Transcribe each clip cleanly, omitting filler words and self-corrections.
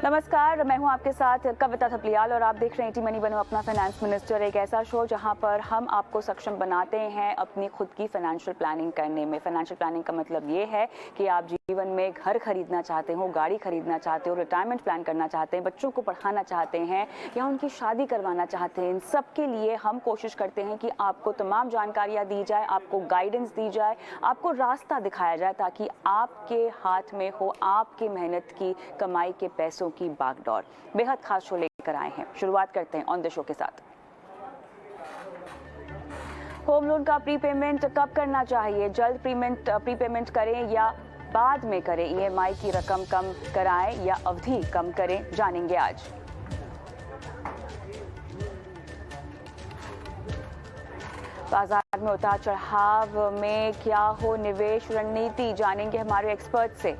नमस्कार, मैं हूं आपके साथ कविता थपलियाल और आप देख रहे हैं टी मनी बनो अपना फाइनेंस मिनिस्टर, एक ऐसा शो जहां पर हम आपको सक्षम बनाते हैं अपनी खुद की फाइनेंशियल प्लानिंग करने में। फाइनेंशियल प्लानिंग का मतलब ये है कि आप जीवन में घर खरीदना चाहते हो, गाड़ी खरीदना चाहते हो, रिटायरमेंट प्लान करना चाहते हैं, बच्चों को पढ़ाना चाहते हैं या उनकी शादी करवाना चाहते हैं, इन सब के लिए हम कोशिश करते हैं कि आपको तमाम जानकारियाँ दी जाए, आपको गाइडेंस दी जाए, आपको रास्ता दिखाया जाए ताकि आपके हाथ में हो आपकी मेहनत की कमाई के पैसों की बागडोर। बेहद खास शो लेकर आए हैं। शुरुआत करते हैं ऑन द शो के साथ। होम लोन का प्रीपेमेंट कब करना चाहिए? जल्द प्रीपेमेंट करें या बाद में करें? ईएमआई की रकम कम कराएं या अवधि कम करें? जानेंगे आज। बाजार में उतार चढ़ाव में क्या हो निवेश रणनीति? जानेंगे हमारे एक्सपर्ट से।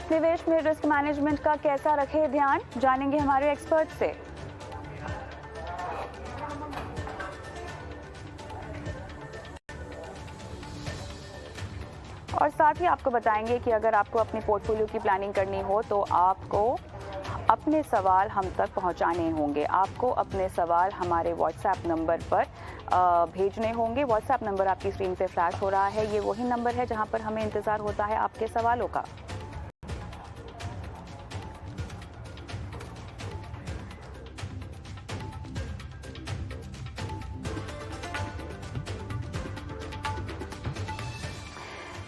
निवेश में रिस्क मैनेजमेंट का कैसा रखें ध्यान? जानेंगे हमारे एक्सपर्ट से। और साथ ही आपको बताएंगे कि अगर आपको अपनी पोर्टफोलियो की प्लानिंग करनी हो तो आपको अपने सवाल हम तक पहुंचाने होंगे। आपको अपने सवाल हमारे व्हाट्सएप नंबर पर भेजने होंगे। व्हाट्सएप नंबर आपकी स्क्रीन पे फ्लैश हो रहा है। ये वही नंबर है जहां पर हमें इंतजार होता है आपके सवालों का।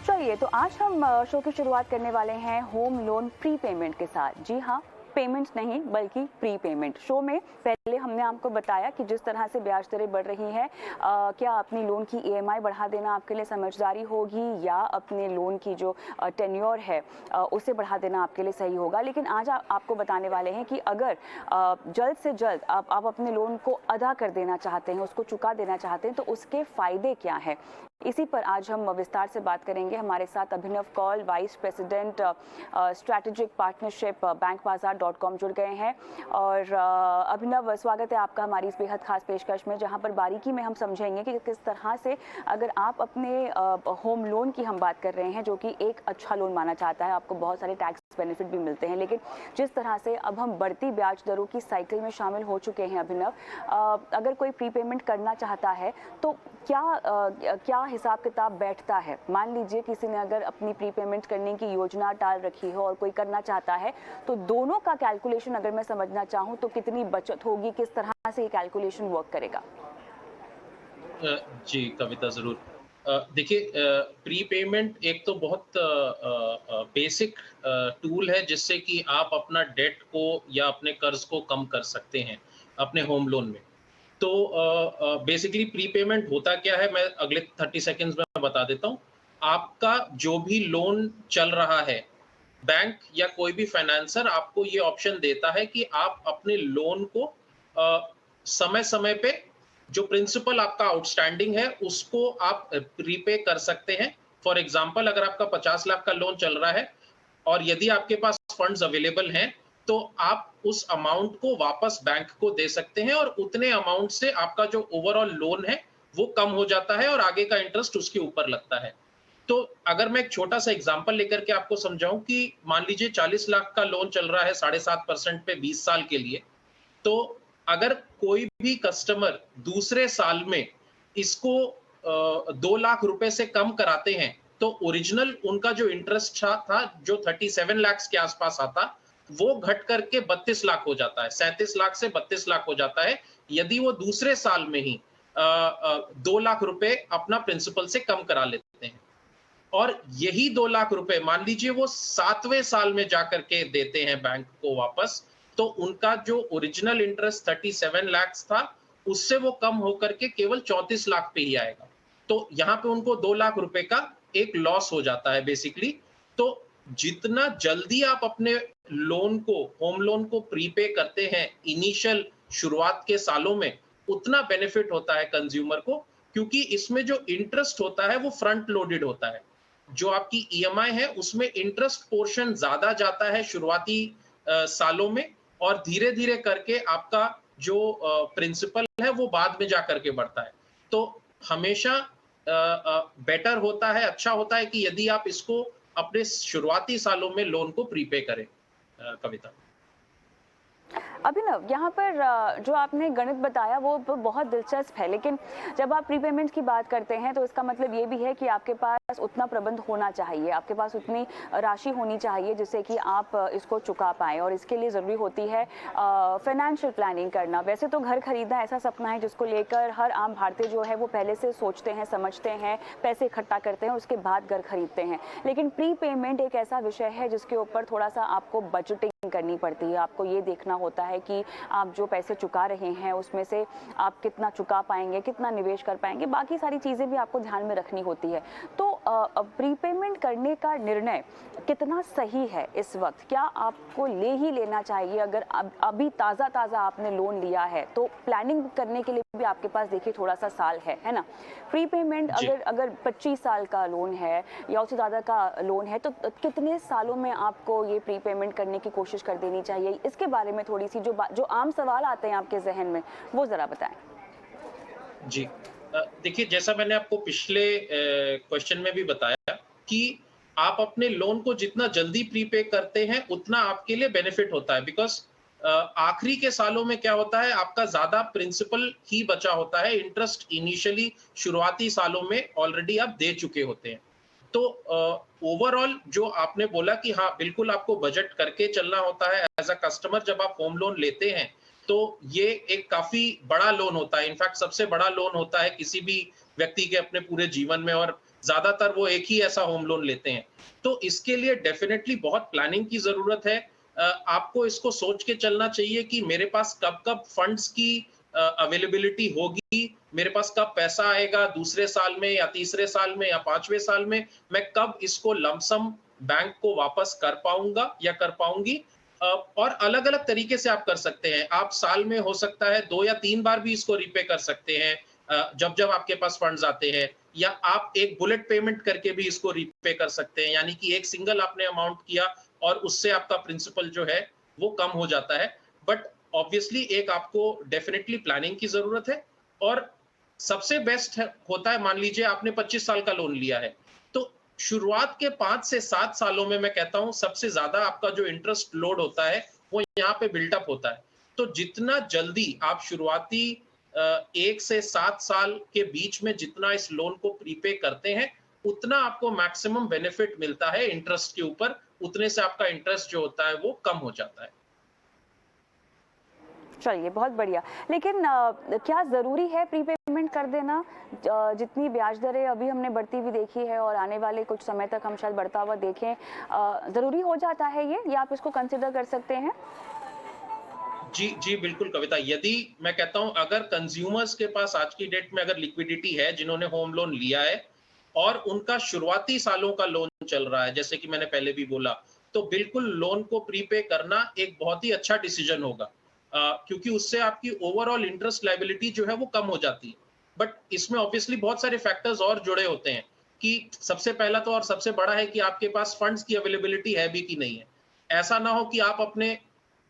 चलिए, तो आज हम शो की शुरुआत करने वाले हैं होम लोन प्री पेमेंट के साथ। जी हाँ, पेमेंट नहीं बल्कि प्री पेमेंट। शो में पहले हमने आपको बताया कि जिस तरह से ब्याज दरें बढ़ रही हैं, क्या अपनी लोन की ईएमआई बढ़ा देना आपके लिए समझदारी होगी या अपने लोन की जो टेन्योर है उसे बढ़ा देना आपके लिए सही होगा। लेकिन आज आपको बताने वाले हैं कि अगर जल्द से जल्द आप अपने लोन को अदा कर देना चाहते हैं, उसको चुका देना चाहते हैं, तो उसके फायदे क्या हैं। इसी पर आज हम विस्तार से बात करेंगे। हमारे साथ Abhinav Kaul, vice president strategic partnership bankbazaar.com जुड़ गए हैं। और अभिनव, स्वागत है आपका हमारी इस बेहद खास पेशकश में, जहां पर बारीकी में हम समझेंगे कि किस तरह से अगर आप अपने होम लोन की हम बात कर रहे हैं, जो कि एक अच्छा लोन माना जाता है, आपको बहुत सारे टैक्स बेनिफिट भी मिलते हैं, लेकिन जिस तरह से अब हम बढ़ती ब्याज दरों की साइकिल में शामिल हो चुके हैं अभिनव, अगर कोई प्रीपेमेंट करना चाहता है तो क्या हिसाब किताब बैठता है? मान लीजिए किसी ने अगर अपनी प्रीपेमेंट करने की योजना टाल रखी हो और कोई करना चाहता है, तो दोनों का कैलकुलेशन अगर मैं समझना चाहूँ तो कितनी बचत होगी, किस तरह से ये कैलकुलेशन वर्क करेगा? जी कविता ज़रूर। देखिए, प्रीपेमेंट एक तो बहुत बेसिक टूल है जिससे कि आप अपना डेट को या अपने कर्ज को कम कर सकते हैं अपने होम लोन में। तो बेसिकली प्रीपेमेंट होता क्या है, मैं अगले 30 सेकंड्स में बता देता हूँ। आपका जो भी लोन चल रहा है, बैंक या कोई भी फाइनेंसर आपको ये ऑप्शन देता है कि आप अपने लोन को समय-समय पे जो प्रिंसिपल आपका आउटस्टैंडिंग है, उसको आप प्रीपे कर सकते हैं। फॉर एग्ज़ाम्पल, अगर आपका 50 लाख का लोन चल रहा है और यदि आपके पास फंड्स अवेलेबल हैं, तो आप उस अमाउंट को वापस बैंक को दे सकते हैं और उतने अमाउंट से आपका जो ओवरऑल लोन है, वो कम हो जाता है और आगे का इंटरेस्ट उसके ऊपर लगता है। तो अगर मैं एक छोटा-सा एग्ज़ाम्पल लेकर के आपको समझाऊँ कि मान लीजिए 40 लाख का लोन चल रहा है 7.5% पे 20 साल के लिए, तो अगर कोई भी कस्टमर दूसरे साल में इसको 2 लाख रुपए से कम कराते हैं, तो ओरिजिनल उनका जो इंटरेस्ट था जो 37 लाख के आसपास आता, वो घट करके 32 लाख हो जाता है। 37 लाख से 32 लाख हो जाता है, यदि वो दूसरे साल में ही 2 लाख रुपए अपना प्रिंसिपल से कम करा लेते हैं। और यही 2 लाख रुपए मान लीजिए वो 7वें साल में जाकर के देते हैं बैंक को वापस, तो उनका जो ओरिजिनल इंटरेस्ट 37 लाख था, उससे वो कम होकर के केवल 34 लाख पे ही आएगा। तो यहाँ पे उनको 2 लाख रुपए का एक लॉस हो जाता है बेसिकली। तो जितना जल्दी आप अपने लोन को, होम लोन को प्रीपे करते हैं इनिशियल शुरुआत के सालों में, उतना बेनिफिट होता है कंज्यूमर को, क्योंकि इसमें जो इंटरेस्ट होता है वो फ्रंट लोडेड होता है। जो आपकी ईएमआई है उसमें इंटरेस्ट पोर्शन ज्यादा जाता है शुरुआती सालों में, और धीरे धीरे करके आपका जो प्रिंसिपल है वो बाद में जा करके बढ़ता है। तो हमेशा बेटर होता है, अच्छा होता है कि यदि आप इसको अपने शुरुआती सालों में लोन को प्रीपे करें। कविता। अभिनव, यहाँ पर जो आपने गणित बताया वो बहुत दिलचस्प है, लेकिन जब आप प्रीपेमेंट की बात करते हैं तो इसका मतलब ये भी है कि आपके पास उतना प्रबंध होना चाहिए, आपके पास उतनी राशि होनी चाहिए जिससे कि आप इसको चुका पाएँ, और इसके लिए ज़रूरी होती है फाइनेंशियल प्लानिंग करना। वैसे तो घर खरीदना ऐसा सपना है जिसको लेकर हर आम भारतीय जो है वो पहले से सोचते हैं, समझते हैं, पैसे इकट्ठा करते हैं, उसके बाद घर खरीदते हैं। लेकिन प्री पेमेंट एक ऐसा विषय है जिसके ऊपर थोड़ा सा आपको बजटिंग करनी पड़ती है। आपको ये देखना होता है कि आप जो पैसे चुका रहे हैं उसमें से आप कितना चुका पाएंगे, कितना निवेश कर पाएंगे, बाकी सारी चीज़ें भी आपको ध्यान में रखनी होती है। तो प्रीपेमेंट करने का निर्णय कितना सही है इस वक्त? क्या आपको ले ही लेना चाहिए? अगर अभी ताज़ा आपने लोन लिया है तो प्लानिंग करने के लिए भी आपके पास देखिए थोड़ा सा साल है ना। प्रीपेमेंट अगर 25 साल का लोन है या उससे ज़्यादा का लोन है तो कितने सालों में आपको ये प्रीपेमेंट करने की कोशिश कर देनी चाहिए? इसके बारे में थोड़ी सी जो आम सवाल आते हैं आपके जहन में वो ज़रा बताएं। जी। देखिए, जैसा मैंने आपको पिछले क्वेश्चन में भी बताया कि आप अपने लोन को जितना जल्दी प्रीपे करते हैं उतना आपके लिए बेनिफिट होता है, बिकॉज़ आखिरी के सालों में क्या होता है, आपका ज़्यादा प्रिंसिपल ही बचा होता है, इंटरेस्ट इनिशियली शुरुआती सालों में ऑलरेडी आप दे चुके होते हैं। तो ओवरऑल जो आपने बोला कि हाँ, बिल्कुल आपको बजट करके चलना होता है एज़ अ कस्टमर। जब आप होम लोन लेते हैं तो ये एक काफी बड़ा लोन होता है, इनफैक्ट सबसे बड़ा लोन होता है किसी भी व्यक्ति के अपने पूरे जीवन में, और ज्यादातर वो एक ही ऐसा होम लोन लेते हैं। तो इसके लिए डेफिनेटली बहुत प्लानिंग की जरूरत है। आपको इसको सोच के चलना चाहिए कि मेरे पास कब कब फंड्स की अवेलेबिलिटी होगी, मेरे पास कब पैसा आएगा दूसरे साल में या तीसरे साल में या 5वें साल में, मैं कब इसको लमसम बैंक को वापस कर पाऊंगा या कर पाऊंगी। और अलग-अलग तरीके से आप कर सकते हैं। आप साल में हो सकता है 2 या 3 बार भी इसको रीपे कर सकते हैं, जब-जब आपके पास फंड्स आते हैं, या आप एक बुलेट पेमेंट करके भी इसको रीपे कर सकते हैं, यानी कि एक सिंगल आपने अमाउंट किया और उससे आपका प्रिंसिपल जो है वो कम हो जाता है। बट ऑब्वियसली एक आपको डेफिनिटली प्लानिंग की जरूरत है, और सबसे बेस्ट होता है, मान लीजिए आपने 25 साल का लोन लिया है, तो शुरुआत के 5 से 7 सालों में मैं कहता हूं सबसे ज्यादा आपका जो इंटरेस्ट लोड होता है वो यहाँ पे बिल्टअप होता है। तो जितना जल्दी आप शुरुआती 1 से 7 साल के बीच में जितना इस लोन को प्रीपे करते हैं, उतना आपको मैक्सिमम बेनिफिट मिलता है इंटरेस्ट के ऊपर, उतने से आपका इंटरेस्ट जो होता है वो कम हो जाता है। चलिए, बहुत बढ़िया। लेकिन क्या ज़रूरी है प्रीपेमेंट कर देना? जितनी ब्याज दरें अभी हमने बढ़ती हुई देखी है और आने वाले कुछ समय तक हम शायद बढ़ता हुआ देखें, ज़रूरी हो जाता है ये, या आप इसको कंसिडर कर सकते हैं? जी, जी, बिल्कुल कविता। यदि मैं कहता हूं अगर कंज्यूमर्स के पास आज की डेट में अगर लिक्विडिटी है, जिन्होंने होम लोन लिया है और उनका शुरुआती सालों का लोन चल रहा है, जैसे कि मैंने पहले भी बोला, तो बिल्कुल लोन को प्रीपे करना एक बहुत ही अच्छा डिसीजन होगा। क्योंकि उससे आपकी ओवरऑल इंटरेस्ट लायबिलिटी जो है वो कम हो जाती है। बट इसमें ऑब्वियसली बहुत सारे फैक्टर्स और जुड़े होते हैं, कि सबसे पहला तो और सबसे बड़ा है कि आपके पास फंड्स की अवेलेबिलिटी है भी कि नहीं है। ऐसा ना हो कि आप अपने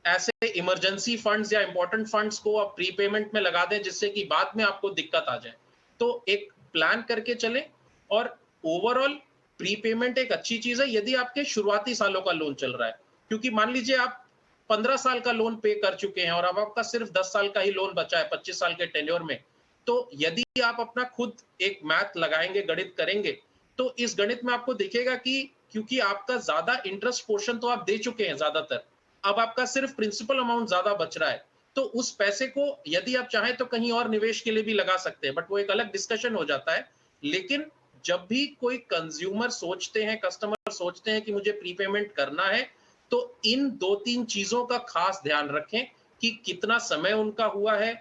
ऐसे इमरजेंसी फंड्स या इंपॉर्टेंट फंड्स को आप प्रीपेमेंट में लगा दें जिससे कि बाद में आपको दिक्कत आ जाए। तो एक प्लान करके चलें, और ओवरऑल प्रीपेमेंट एक अच्छी चीज है यदि आपके शुरुआती सालों का लोन चल रहा है। क्योंकि मान लीजिए आप 15 साल का लोन पे कर चुके हैं और अब आपका सिर्फ 10 साल का ही लोन बचा है 25 साल के टेन्योर में, तो यदि आप अपना खुद एक मैथ लगाएंगे, गणित करेंगे, तो इस गणित में आपको दिखेगा कि क्योंकि आपका ज्यादा इंटरेस्ट पोर्शन तो आप दे चुके हैं ज्यादातर, अब आपका सिर्फ प्रिंसिपल अमाउंट ज्यादा बच रहा है, तो उस पैसे को यदि आप चाहें तो कहीं और निवेश के लिए भी लगा सकते हैं, बट वो एक अलग डिस्कशन हो जाता है। लेकिन जब भी कोई कंज्यूमर सोचते हैं, कस्टमर सोचते हैं कि मुझे प्रीपेमेंट करना है, तो इन 2-3 चीजों का खास ध्यान रखें कि कितना समय उनका हुआ है,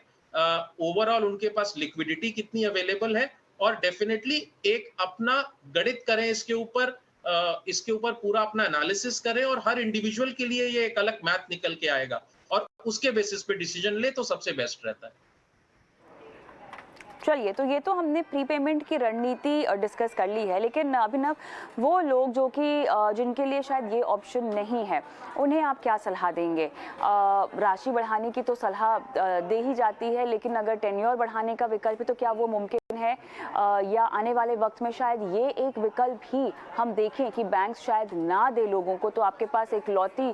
ओवरऑल उनके पास लिक्विडिटी कितनी अवेलेबल है, और डेफिनेटली एक अपना गणित करें इसके ऊपर पूरा अपना एनालिसिस करें, और हर इंडिविजुअल के लिए ये एक अलग मैथ निकल के आएगा, और उसके बेसिस पे डिसीजन ले तो सबसे बेस्ट रहता है। चलिए, तो ये तो हमने प्रीपेमेंट की रणनीति डिस्कस कर ली है, लेकिन अभिनव, वो लोग जो कि जिनके लिए शायद ये ऑप्शन नहीं है, उन्हें आप क्या सलाह देंगे? राशि बढ़ाने की तो सलाह दे ही जाती है, लेकिन अगर टेन्योर बढ़ाने का विकल्प है तो क्या वो मुमकिन है या आने वाले वक्त में शायद ये एक विकल्प ही हम देखें कि बैंक शायद ना दे लोगों को, तो आपके पास एक लौती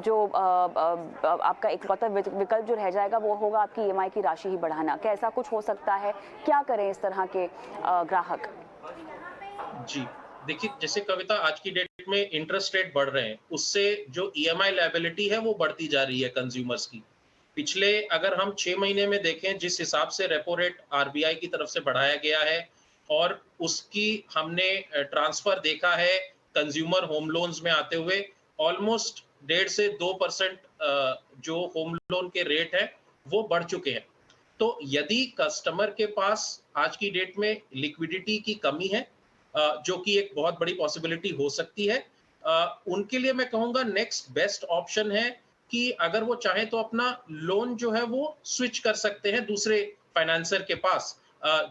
जो आपका इकलौता विकल्प जो रह जाएगा वो होगा आपकी ईएमआई की राशि ही बढ़ाना? क्या ऐसा कुछ हो सकता है? क्या करें इस तरह के ग्राहक? जी, देखिए जैसे कविता आज की डेट में इंटरेस्ट रेट बढ़ रहे हैं, उससे जो ईएमआई लायबिलिटी है वो बढ़ती जा रही है कंज्यूमर्स की। पिछले अगर हम 6 महीने में देखें जिस हिसाब से रेपो रेट आरबीआई की तरफ से बढ़ाया गया है और उसकी हमने ट्रांसफर देखा है कंज्यूमर होम लोन्स में आते हुए ऑलमोस्ट 1.5 से 2% जो होम लोन के रेट है वो बढ़ चुके हैं। तो यदि कस्टमर के पास आज की डेट में लिक्विडिटी की कमी है जो कि एक बहुत बड़ी पॉसिबिलिटी हो सकती है, उनके लिए मैं कहूंगा नेक्स्ट बेस्ट ऑप्शन है कि अगर वो चाहे तो अपना लोन जो है वो स्विच कर सकते हैं दूसरे फाइनेंसर के पास,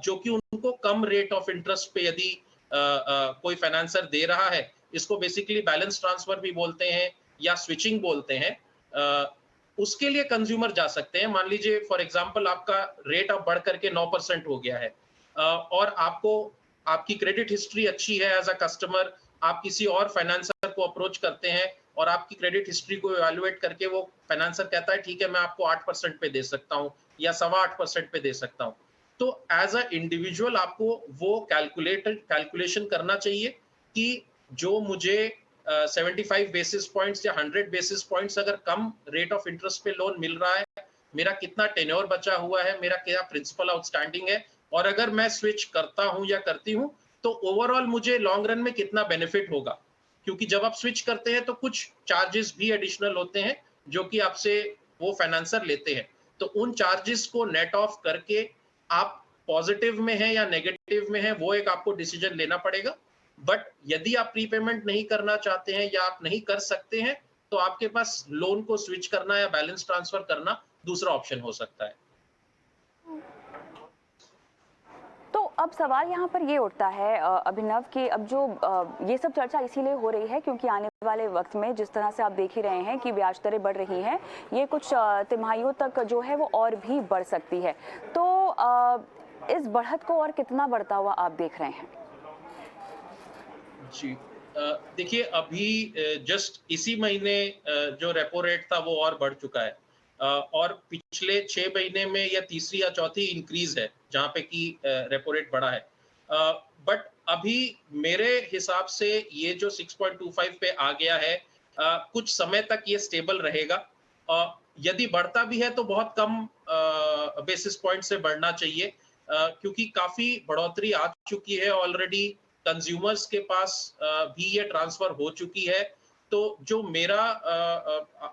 जो कि उनको कम रेट ऑफ इंटरेस्ट पे यदि कोई फाइनेंसर दे रहा है। इसको बेसिकली बैलेंस ट्रांसफर भी बोलते हैं या स्विचिंग बोलते हैं। उसके लिए कंज्यूमर जा सकते हैं। मान लीजिए फॉर एग्जांपल आपका रेट अब बढ़ करके 9% हो गया है और आपको आपकी क्रेडिट हिस्ट्री अच्छी है एज अ कस्टमर, आप किसी और फाइनेंसर को अप्रोच करते हैं और आपकी क्रेडिट हिस्ट्री को इवैल्यूएट करके वो फाइनेंसर कहता है ठीक है मैं आपको 8% पे दे सकता हूँ या 8.25% पे दे सकता हूँ। तो एज अ इंडिविजुअल आपको वो कैलकुलेशन करना चाहिए कि जो मुझे 75 बेसिस पॉइंट्स या 100 बेसिस पॉइंट्स अगर कम रेट ऑफ इंटरेस्ट पे लोन मिल रहा है, मेरा कितना टेन्योर बचा हुआ है, मेरा क्या प्रिंसिपल आउटस्टैंडिंग है, और अगर मैं स्विच करता हूं या करती हूं तो ओवरऑल मुझे लॉन्ग रन में कितना बेनिफिट होगा। क्योंकि जब आप स्विच करते हैं तो कुछ चार्जेस भी एडिशनल होते हैं जो कि आपसे वो फाइनेंसर लेते हैं। तो उन चार्जेस को नेट ऑफ करके आप पॉजिटिव में हैं या नेगेटिव में हैं वो एक आपको डिसीजन लेना पड़ेगा। बट यदि आप प्रीपेमेंट नहीं करना चाहते हैं या आप नहीं कर सकते हैं तो आपके पास लोन को स्विच करना या बैलेंस ट्रांसफर करना दूसरा ऑप्शन हो सकता है। तो अब सवाल यहाँ पर ये उठता है अभिनव कि अब जो ये सब चर्चा इसीलिए हो रही है क्योंकि आने वाले वक्त में जिस तरह से आप देख ही रहे हैं कि ब्याज दरें बढ़ रही हैं, ये कुछ तिमाहियों तक जो है वो और भी बढ़ सकती है। तो इस बढ़त को और कितना बढ़ता हुआ आप देख रहे हैं? जी, देखिए अभी जस्ट इसी महीने जो रेपो रेट था वो और बढ़ चुका है और पिछले 6 महीने में यह तीसरी या चौथी इंक्रीज है जहां पे कि रेपो रेट बढ़ा है। बट अभी मेरे हिसाब से ये जो 6.25 पे आ गया है, कुछ समय तक ये स्टेबल रहेगा। यदि बढ़ता भी है तो बहुत कम बेसिस पॉइंट से बढ़ना चाहिए, क्योंकि काफी बढ़ोतरी आ चुकी है ऑलरेडी, कंज्यूमर्स के पास भी ये ट्रांसफर हो चुकी है। तो जो मेरा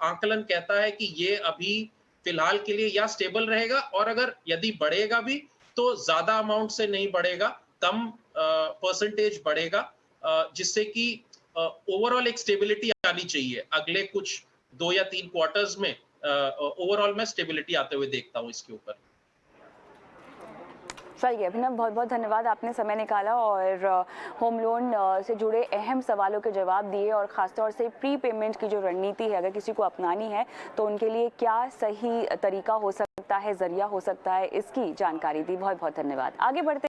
आंकलन कहता है कि ये अभी फिलहाल के लिए या स्टेबल रहेगा और अगर यदि बढ़ेगा भी तो ज्यादा अमाउंट से नहीं बढ़ेगा, कम परसेंटेज बढ़ेगा, जिससे कि ओवरऑल एक स्टेबिलिटी आनी चाहिए अगले कुछ 2 या 3 क्वार्टर्स में। ओवरऑल मैं स्टेबिलिटी आते हुए देखता हूँ इसके ऊपर। चलिए अभिनव, बहुत बहुत धन्यवाद, आपने समय निकाला और होम लोन से जुड़े अहम सवालों के जवाब दिए और ख़ासतौर से प्री पेमेंट की जो रणनीति है अगर किसी को अपनानी है तो उनके लिए क्या सही तरीका हो सकता है, जरिया हो सकता है, इसकी जानकारी दी। बहुत बहुत धन्यवाद। आगे बढ़ते